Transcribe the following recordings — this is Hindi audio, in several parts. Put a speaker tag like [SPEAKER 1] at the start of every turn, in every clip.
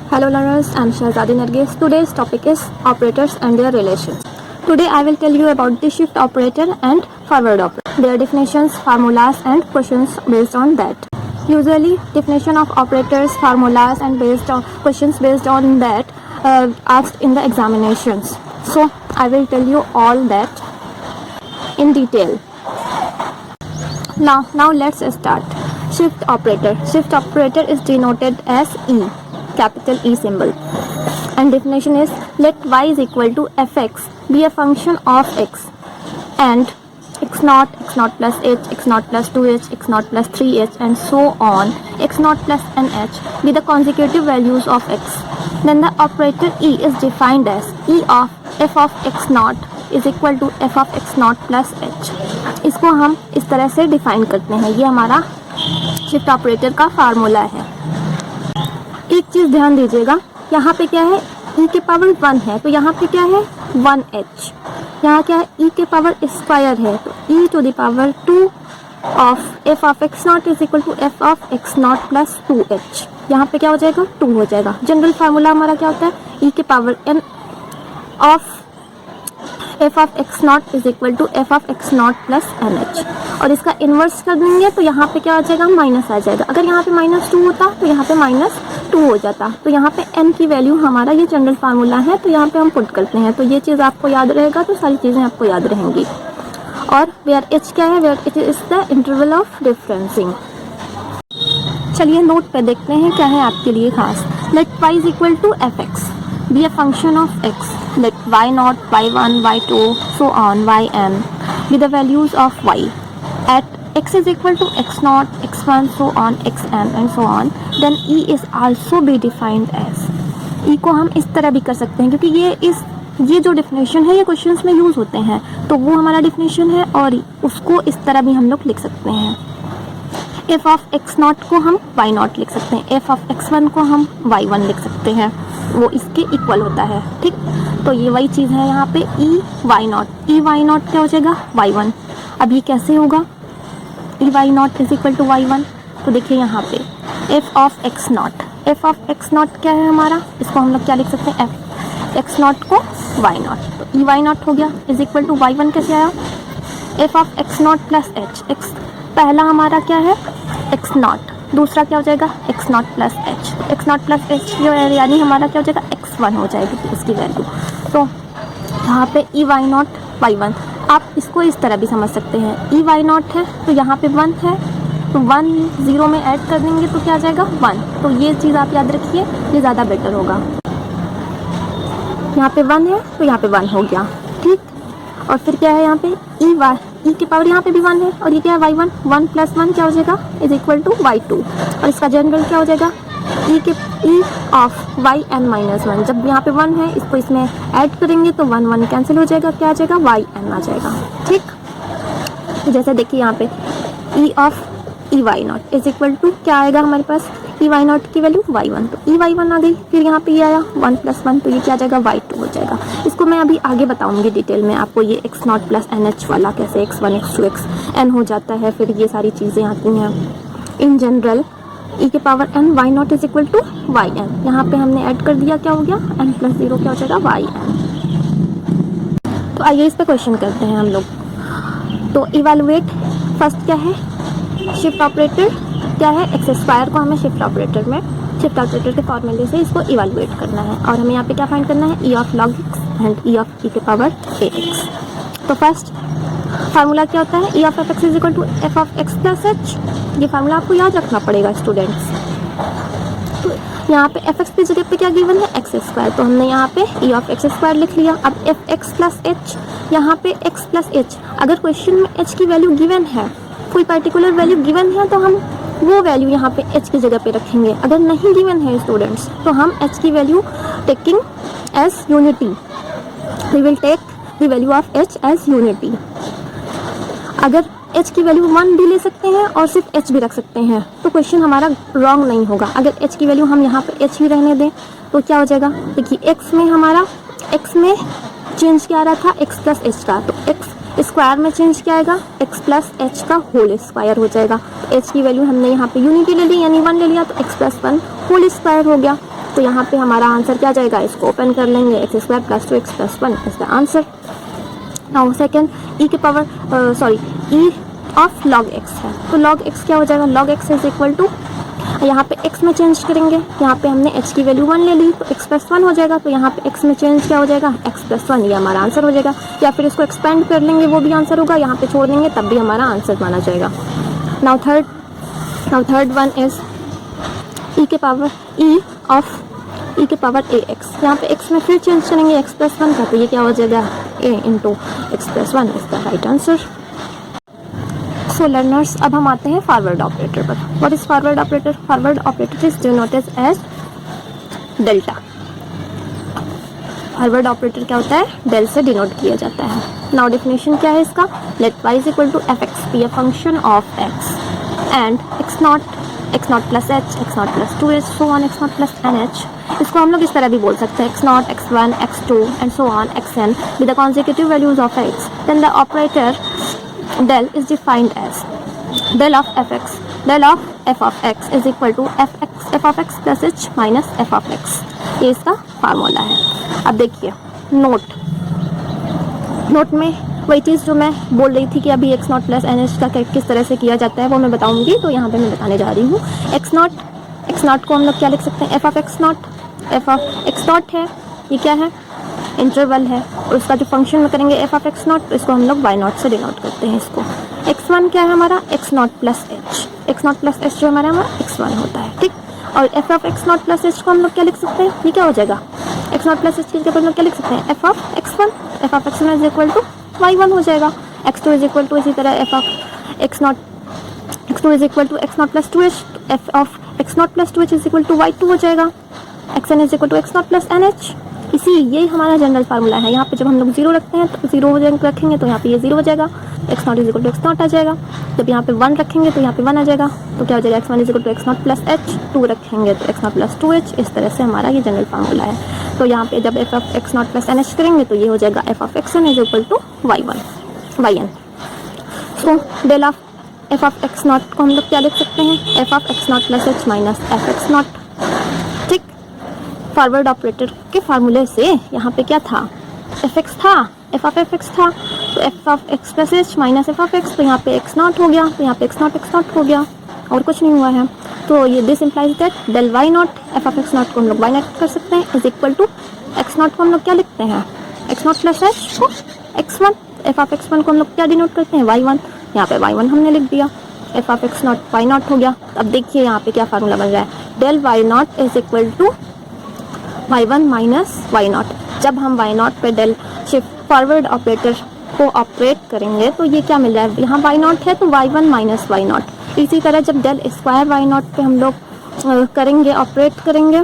[SPEAKER 1] Hello learners, I am Shahzadi Nargis. Today's topic is operators and their relations. Today I will tell you about the shift operator and forward operator, their definitions, formulas and questions based on that. Usually definition of operators, formulas and questions based on that asked in the examinations. So I will tell you all that in detail. Now let's start. Shift operator. Shift operator is denoted as E, capital E symbol. And definition is, let y is equal to fx be a function of x and x0 plus h, x0 plus 2h, x0 plus 3h and so on, x0 plus nh be the consecutive values of x. Then the operator E is defined as E of f of x0 is equal to f of x0 plus h. इसको हम इस तरह से डिफाइन करते हैं. ये हमारा शिफ्ट ऑपरेटर का फार्मूला है. एक चीज़ ध्यान दीजिएगा, यहाँ पे क्या है, e के पावर 1 है तो यहाँ पे क्या है 1h. यहाँ क्या है, e के पावर स्क्वायर है तो e to the power 2 of f of x0 is equal to f of x0 plus 2h. यहाँ पे क्या हो जाएगा 2 हो जाएगा. जनरल फार्मूला हमारा क्या होता है, e के power n of f of x0 is equal to f of x0 plus nh. और इसका इन्वर्स कर देंगे तो यहाँ पे क्या आ जाएगा, माइनस आ जाएगा. अगर यहाँ पे -2 होता तो यहाँ पे -2 हो जाता. तो यहाँ पे n की वैल्यू हमारा ये जनरल फार्मूला है तो यहाँ पे हम पुट करते हैं. तो ये चीज़ आपको याद रहेगा तो सारी चीज़ें आपको याद रहेंगी. और वेयर h क्या है, where h is the interval of differencing. चलिए नोट पे देखते हैं क्या है आपके लिए खास. Let y is equal to fx be a function of x. Let y0, y1, y2, so on, yn be the values of y. At x is equal to x0, x1, so on, xn and so on. Then e is also be defined as. e को हम इस तरह भी कर सकते हैं क्योंकि ये जो डिफिनेशन है ये क्वेश्चंस में यूज़ होते हैं तो वो हमारा डिफिनेशन है और उसको इस तरह भी हम लोग लिख सकते हैं. f ऑफ x0 को हम y0 लिख सकते हैं, f ऑफ x1 को हम y1 लिख सकते हैं, वो इसके इक्वल होता है. ठीक, तो ये वही चीज़ है यहाँ पे e y0 क्या हो जाएगा y1. अब ये कैसे होगा, e y0 is equal to y1. तो देखिए यहाँ पे f ऑफ x0 क्या है हमारा, इसको हम लोग क्या लिख सकते हैं f x0 को y0. तो e y0 हो गया इज इक्वल टू y1 कैसे आया, f of x0 plus h. x पहला हमारा क्या है x0, दूसरा क्या हो जाएगा x0 plus h. x0 plus h जो है यानी हमारा क्या हो जाएगा x1 हो जाएगी इसकी वैल्यू. तो यहाँ पे e y0 y1. आप इसको इस तरह भी समझ सकते हैं, e y0 है तो यहाँ पे 1 है तो 1 0 में ऐड कर देंगे तो क्या आ जाएगा 1. तो ये चीज़ आप याद रखिए, ये ज़्यादा बेटर होगा. यहाँ पे 1 है तो यहाँ पे 1 हो गया. ठीक, और फिर क्या है यहाँ पे e के पावर यहाँ पे भी 1 है और ये क्या है y1. 1 प्लस 1 क्या हो जाएगा इज इक्वल टू y2. और इसका जनरल क्या हो जाएगा e ऑफ yn-1. जब यहाँ पे 1 है इसको इसमें ऐड करेंगे तो 1 1 कैंसिल हो जाएगा, क्या आ जाएगा yn आ जाएगा. ठीक, तो जैसे देखिए यहाँ पे e of e y0 is equal to क्या आएगा हमारे पास, e y0 की वैल्यू y1 तो e y1 आ गई. फिर यहाँ पे ये आया 1 प्लस 1 तो ये क्या आ जाएगा y2 हो जाएगा. इसको मैं अभी आगे बताऊंगी डिटेल में आपको, ये x0 प्लस nh वाला कैसे x1 x2 xn हो जाता है, फिर ये सारी चीज़ें आती हैं. इन जनरल e के power n y0 is equal to yn. यहाँ पे हमने ऐड कर दिया, क्या हो गया n प्लस 0 क्या हो जाएगा yn. तो आइए इस पर क्वेश्चन करते हैं हम लोग. तो इवेलुएट फर्स्ट क्या है, शिफ्ट ऑपरेटर क्या है, एक्स स्क्वायर को हमें शिफ्ट ऑपरेटर के फॉर्मूले से इसको इवेलुएट करना है. और हमें यहाँ पे क्या फाइंड करना है, e of log x and e of e के पावर ax. तो फर्स्ट फार्मूला क्या होता है, e of fx is equal to f of x plus h. ये फार्मूला आपको याद रखना पड़ेगा स्टूडेंट्स. तो यहाँ पे fx की जगह पे क्या गिवन है एक्स स्क्वायर, तो हमने यहाँ पे e ऑफ x स्क्वायर लिख लिया. अब fx प्लस h, यहाँ पे x प्लस h. अगर क्वेश्चन में h की वैल्यू गिवन है, कोई पर्टिकुलर वैल्यू गिवन है तो हम वो वैल्यू यहाँ पे h की जगह पे रखेंगे. अगर नहीं गिवन है स्टूडेंट्स तो हम h की value taking as unity, we will take the value of h as unity. अगर h की वैल्यू 1 भी ले सकते हैं और सिर्फ h भी रख सकते हैं तो क्वेश्चन हमारा रॉन्ग नहीं होगा. अगर h की वैल्यू हम यहाँ पे h भी रहने दें तो क्या हो जाएगा, देखिए x में हमारा x में चेंज क्या आ रहा था x प्लस h का, तो x स्क्वायर में चेंज क्या आएगा x प्लस h का होल स्क्वायर हो जाएगा. h की वैल्यू हमने यहाँ पे यूनिटी ले ली यानी 1 ले लिया तो x प्लस 1 होल स्क्वायर हो गया. तो यहाँ पे हमारा आंसर क्या जाएगा, इसको ओपन कर लेंगे, x square plus 2x plus 1 is the answer. Now second e के power e of log x है, तो लॉग एक्स क्या हो जाएगा, log x is equal to, यहाँ पे x में चेंज करेंगे, यहाँ पे हमने h की वैल्यू 1 ले ली तो x प्लस 1 हो जाएगा, तो यहाँ पे x में चेंज क्या हो जाएगा, x प्लस 1, ये हमारा आंसर हो जाएगा। या फिर इसको एक्सपेंड कर लेंगे, वो भी आंसर होगा, यहाँ पे छोड़ देंगे तब भी हमारा आंसर माना जाएगा। Now third one is e के पावर e ऑफ e के पावर ax, यहाँ पे x में फिर चेंज करेंगे x प्लस 1 का, तो ये क्या हो जाएगा, a into x plus 1 is the right answer. So learners, अब हम आते हैं फॉरवर्ड ऑपरेटर पर। What is forward operator? Forward operator is denoted as delta. Forward operator क्या होता है, डेल से डिनोट किया जाता है। नाउ डेफिनेशन क्या है इसका, let y is equal to f x be a function of x and x naught plus h, x naught plus 2h, so on x naught plus nh। इसको हम लोग इस तरह भी बोल सकते हैं, x naught, x1, x2 and so on xn with the consecutive values of x, then the operator del is defined as del of fx, del of f of x is equal to f of x plus h minus f of x, ये इसका फार्मूला है। अब देखिए नोट में वही चीज़ जो मैं बोल रही थी कि अभी x naught plus n h का किस तरह से किया जाता है वो मैं बताऊंगी, तो यहाँ पे मैं बताने जा रही हूँ। x नॉट को हम लोग क्या लिख सकते हैं, f of x नॉट है, ये क्या है, इंटरवल है, और उसका जो फंक्शन में करेंगे f ऑफ x नॉट, तो इसको हम लोग y नॉट से डिनोट करते हैं इसको। x1 क्या है हमारा, x नॉट प्लस h जो हमारा x1 होता है, ठीक। और f of x naught plus h को हम लोग क्या लिख सकते हैं, ये क्या हो जाएगा, x नॉट प्लस h की जगह हम लोग क्या लिख सकते हैं, f of x1 is equal to y1 हो जाएगा। x2 इज इक्वल टू इसी तरह f of x2 is equal to x naught plus 2h, f of x naught plus 2h is equal to y2 हो जाएगा। xn is equal to x naught plus nh, इसी यही हमारा जनरल फार्मूला है। यहाँ पे जब हम लोग 0 रखते हैं तो 0 रखेंगे तो यहाँ पे ये 0 हो जाएगा, x not is equal to x not आ जाएगा। जब यहाँ पे 1 रखेंगे तो यहाँ पे 1 आ जाएगा, तो क्या हो जाएगा, x1 is equal to x naught plus h, 2 रखेंगे तो x नॉट प्लस 2h, इस तरह से हमारा ये जनरल फार्मूला है। तो यहाँ पे जब f of x naught plus nh करेंगे तो ये हो जाएगा f of xn is equal to yn। So del of f of x naught को हम लोग क्या लिख सकते हैं, f of x naught plus h minus f x naught, ठीक। फॉरवर्ड ऑपरेटर के फार्मूले से यहाँ पे क्या था, fx था, f ऑफ fx था, तो f of x plus h minus f of x, तो यहाँ पे x नॉट हो गया, तो यहाँ पे x नॉट हो गया, और कुछ नहीं हुआ है। तो ये this implies that del y naught, f of x naught को हम लोग y नॉट कर सकते हैं, is equal to x naught को हम लोग क्या लिखते हैं, x नॉट प्लस h को x1, f ऑफ x1 को हम लोग क्या डिनोट करते हैं, y1, यहाँ पे y1 हमने लिख दिया, f of x not y not हो गया। अब देखिए यहाँ पे क्या फार्मूला बन रहा है, del y not is equal to y1 minus y naught. जब हम y नॉट पे डेल शिफ्ट फॉरवर्ड ऑपरेटर को ऑपरेट करेंगे तो ये क्या मिल रहा है, यहाँ y नॉट है तो y1 माइनस y नॉट। इसी तरह जब डेल स्क्वायर y नॉट पे हम लोग करेंगे, ऑपरेट करेंगे,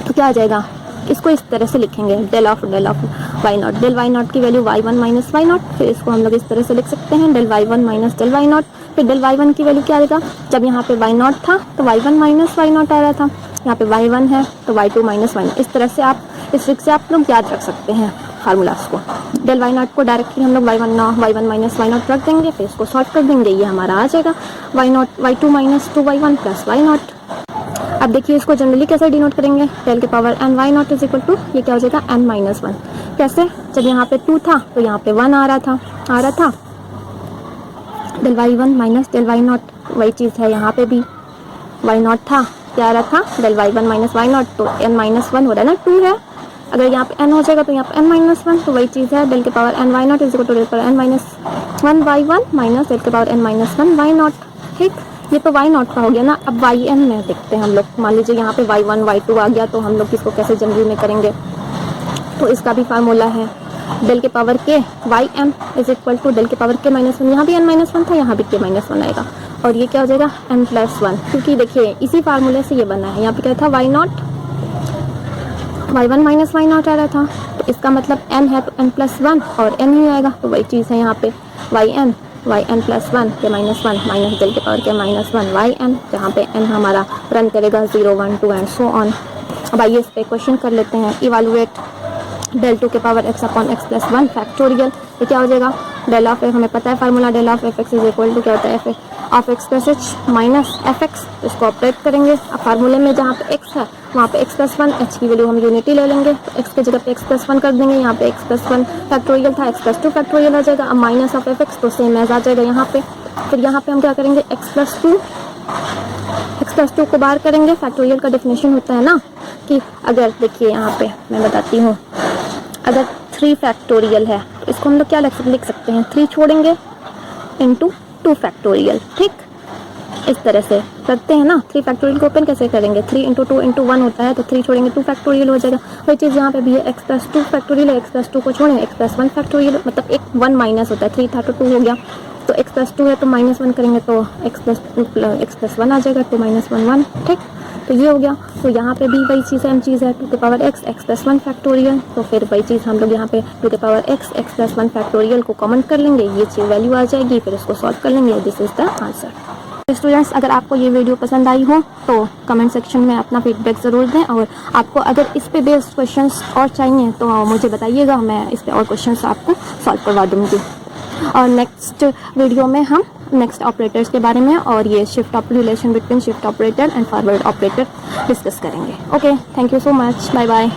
[SPEAKER 1] तो क्या आ जाएगा, इसको इस तरह से लिखेंगे, del of y not, del y not की value y1 minus y not, फिर इसको हम लोग इस तरह से लिख सकते हैं, del y1 minus del y not. फिर डेल y1 की वैल्यू क्या आएगा, जब यहाँ पे y नॉट था तो y1 माइनस y नॉट आ रहा था, यहाँ पे y1 है तो y2 माइनस y नॉट। इस तरह से आप इस ट्रिक से आप लोग याद रख सकते हैं फार्मूलाज को। डेल y नॉट को डायरेक्टली हम लोग y1 माइनस y नॉट रख देंगे, फिर इसको सॉल्व कर देंगे, ये हमारा आ जाएगा y2 minus 2y1 plus y not. अब देखिए इसको जनरली कैसे डिनोट करेंगे, डेल के power n y not is equal to, ये क्या हो जाएगा, n माइनस 1। कैसे, जब यहाँ पे 2 था तो यहाँ पे 1 आ रहा था, del y1 minus del y naught, वही चीज़ है यहाँ पे भी, y नॉट था, क्या आ रहा था, del y1 minus y naught, तो n माइनस 1 हो रहा है ना, 2 है, अगर यहाँ पे n हो जाएगा तो यहाँ पे n माइनस 1, तो वही चीज़ है, डेल के power n y not is equal to del power n minus 1 y1 minus del के power n minus 1 y not, ठीक। ये तो y नॉट का हो गया ना। अब yn में देखते हैं हम लोग, मान लीजिए यहाँ पे y1 y2 आ गया, तो हम लोग इसको कैसे जनरल में करेंगे, तो इसका भी फार्मूला है डेल के पावर के yn is equal to del के पावर के माइनस 1, यहाँ भी n माइनस 1 था, यहाँ भी के माइनस 1 आएगा, और ये क्या हो जाएगा, n प्लस 1, क्योंकि देखिए इसी फार्मूले से ये बना है। यहाँ पे क्या था, y not, y1 minus y not आ रहा था, तो इसका मतलब n है तो n प्लस 1 और n ही आएगा, तो वही चीज़ है यहाँ पे yn प्लस 1 के माइनस 1 माइनस डेल के पावर के माइनस 1 yn, जहाँ पे n हमारा रन करेगा 0 1 2 एंड सो ऑन। अब आइए इस पे क्वेश्चन कर लेते हैं, इवालुएट डेल 2 के power x upon x plus 1 factorial, ये क्या हो जाएगा, डेल ऑफ f, हमें पता है formula, del of f x is equal to क्या होता है, of x plus h minus f x, इसको ऑपरेट करेंगे। अब फार्मूले में जहाँ पे एक्स है वहाँ पे एक्स प्लस वन, एच की वैल्यू हम यूनिटी ले लेंगे, तो एक्स की जगह पे एक्स प्लस वन कर देंगे। यहाँ पे एक्स प्लस वन फैक्टोरियल था, एक्स प्लस टू फैक्टोरियल आ जाएगा। अब माइनस ऑफ एफ एक्स तो सेम एज आ जाएगा यहाँ पे। फिर यहाँ पे हम क्या करेंगे, एक्स प्लस टू को बाहर करेंगे। फैक्टोरियल का डेफिनेशन होता है ना कि अगर देखिए यहाँ पे मैं बताती हूँ, अगर 3 फैक्टोरियल है तो इसको हम लोग क्या लिख सकते हैं, 3 छोड़ेंगे इंटू 2 फैक्टोरियल। ठीक, इस तरह से करते हैं ना। 3 फैक्टोरियल को ओपन कैसे करेंगे, 3 इंटू 2 इंटू 1 होता है, तो 3 छोड़ेंगे 2 फैक्टोरियल हो जाएगा। वही चीज़ यहाँ पे भी है, एक्स प्लस 2 फैक्टोरियल है, एक्स प्लस 2 को छोड़ेंगे, एक्स प्लस 1 फैक्टोरियल, मतलब एक 1 माइनस होता है, 3 था तो 2 हो गया, तो एक्स प्लस 2 है तो माइनस 1 करेंगे तो एक्स प्लस 1 आ जाएगा, तो माइनस 1 1। ठीक, तो ये हो गया। तो यहाँ पे भी वही चीज़ सेम चीज़ है, 2 के power x, x plus 1 factorial, तो फिर वही चीज़ हम लोग यहाँ पे 2 के power x, x plus 1 factorial को कॉमन कर लेंगे, ये चीज़ वैल्यू आ जाएगी, फिर इसको सॉल्व कर लेंगे। This is the answer. Students, अगर आपको ये वीडियो पसंद आई हो तो कमेंट सेक्शन में अपना फीडबैक ज़रूर दें, और आपको अगर इस पे बेस्ड क्वेश्चंस और चाहिए तो मुझे बताइएगा, मैं इस पे और क्वेश्चंस आपको सॉल्व करवा दूँगी। और नेक्स्ट वीडियो में हम नेक्स्ट ऑपरेटर्स के बारे में और ये shift of relation between shift operator and forward operator discuss करेंगे। Okay, thank you so much, bye bye.